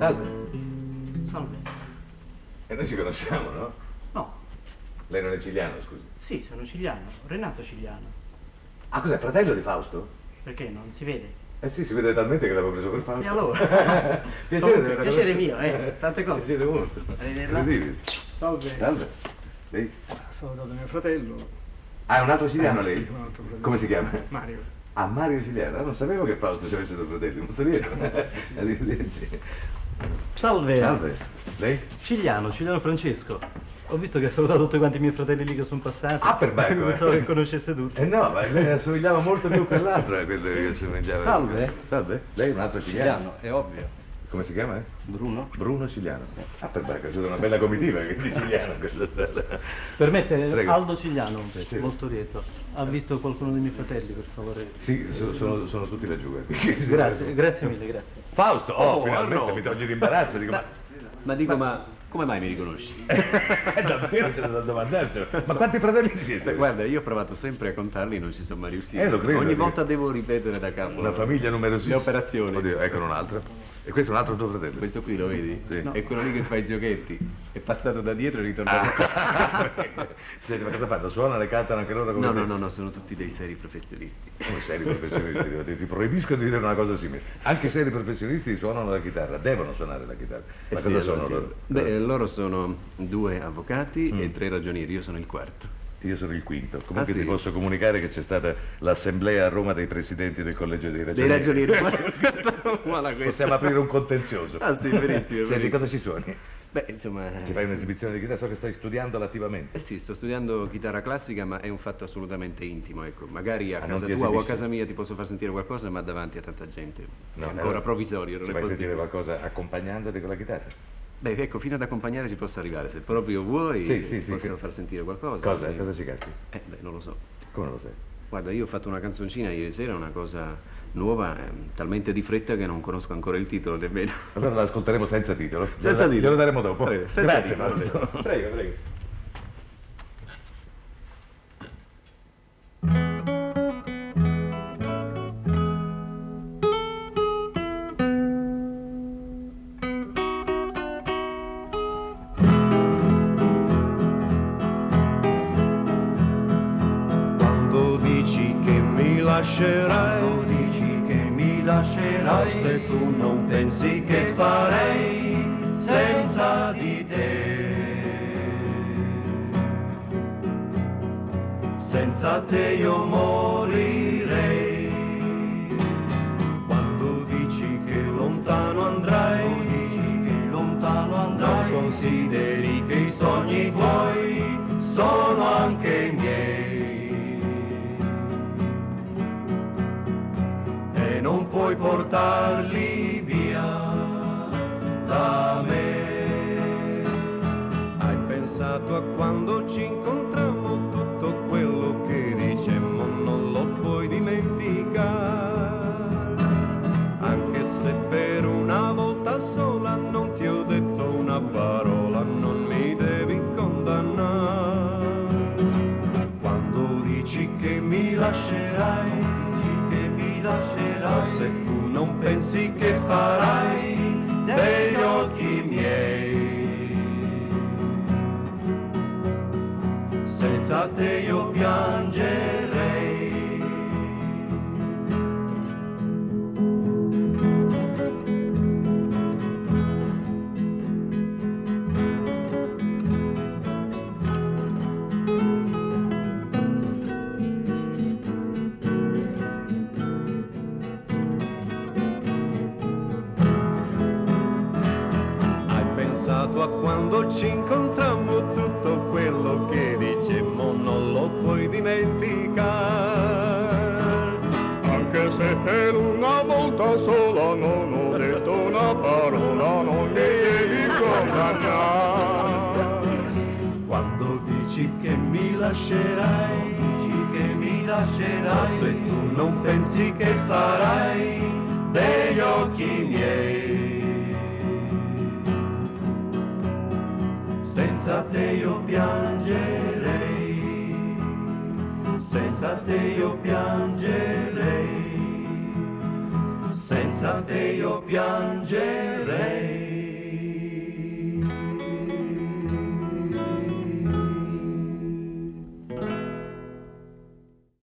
Salve. Salve. E noi ci conosciamo, no? No. Lei non è Ciliano, scusi. Sì, sono Ciliano. Renato Ciliano. Ah, cos'è, fratello di Fausto? Perché non si vede? Eh sì, si vede talmente che l'avevo preso per Fausto. E allora? Piacere, Comunque, piacere mio, tante cose. Piacere molto. Arrivederla. Incredibile. Salve. Salve. Lei? Sono dato mio fratello. Ah, è un altro Ciliano lei? Sì, un altro fratello. Come si chiama? Mario. Ah, Mario Ciliano. Ah, non sapevo che Fausto ci avesse due fratelli, molto lieto. Arrivederci. Salve. Salve. Lei? Ciliano Francesco. Ho visto che ha salutato tutti quanti i miei fratelli lì che sono passati. Ah, per becco, Pensavo che conoscesse tutti. Eh no, ma lei assomigliava molto più a quell'altro, quello che assomigliava. Salve. Salve. Lei è un altro Ciliano? Ciliano, è ovvio. Come si chiama? Bruno? Bruno Ciliano. Ah, per becco, è stata una bella comitiva che di Ciliano questa strada. Permette, Prego. Aldo Ciliano, Sì. molto lieto. Ha visto qualcuno dei miei fratelli, per favore? Sì, sono tutti laggiù. Grazie mille, grazie. Fausto, finalmente mi togli l'imbarazzo. Dico, Ma dico, ma come mai mi riconosci? davvero c'è da domandarselo. Ma quanti fratelli siete? Guarda, io ho provato sempre a contarli, non ci sono mai riuscito. Lo credo. Ogni volta devo ripetere da capo. Una famiglia numerosissima. Le operazioni. Oddio, eccolo un altro. E questo è un altro tuo fratello? Questo qui lo vedi? Sì. È quello lì che fa i giochetti. È passato da dietro e è ritornato. Senti, ma cosa fanno? Suonano e cantano anche loro come No, te? no, sono tutti dei seri professionisti. Come seri professionisti, ti proibisco di dire una cosa simile. Anche seri professionisti suonano la chitarra, devono suonare la chitarra. Ma Sì, cosa allora sono sì. loro? Beh, loro sono 2 avvocati e 3 ragionieri, io sono il quarto. Io sono il quinto. Comunque sì? ti posso comunicare che c'è stata l'assemblea a Roma dei presidenti del collegio dei Dei ragionieri. ragionieri. Possiamo aprire un contenzioso. Ah sì, benissimo. Senti, cosa ci suoni? Beh, insomma... Ci fai un'esibizione di chitarra? So che stai studiando attivamente. Eh sì, sto studiando chitarra classica, ma è un fatto assolutamente intimo, ecco. Magari a non casa ti tua o a esibisci? casa mia ti posso far sentire qualcosa, ma davanti a tanta gente. No, è ancora allora, provvisorio, non Ci è fai possibile. sentire qualcosa accompagnandoti con la chitarra? Beh, ecco, fino ad accompagnare ci posso arrivare. Se proprio vuoi, Sì, posso far sentire qualcosa. Cosa? Sì. Cosa ci canti? Beh, non lo so. Come non lo sai? Guarda, io ho fatto una canzoncina ieri sera, una cosa nuova, talmente di fretta che non conosco ancora il titolo nemmeno. Allora la ascolteremo senza titolo. Senza titolo. Glielo daremo dopo. Va bene, senza Grazie, titolo, va bene. Fausto. Prego, prego. Quando dici che mi lascerai, forse tu non pensi che farei senza di te. Senza te io morirei. Quando dici che lontano andrai, non consideri che i sogni tuoi sono anche i miei. E non puoi portarli via da me. Hai pensato a quando ci incontrammo, tutto quello che dicemmo non lo puoi dimenticare. Anche se per una volta sola non ti ho detto una parola, non mi devi condannare. Quando dici che mi lascerai, forse tu non pensi che farai degli occhi miei. Senza te io piangerei. Pensato a quando ci incontrammo, tutto quello che dicemmo non lo puoi dimenticare. Anche se per una volta sola non ho detto una parola, non mi devi condannare. Quando dici che mi lascerai, forse tu non pensi che farai degli occhi miei. Senza te io piangerei, senza te io piangerei, senza te io piangerei.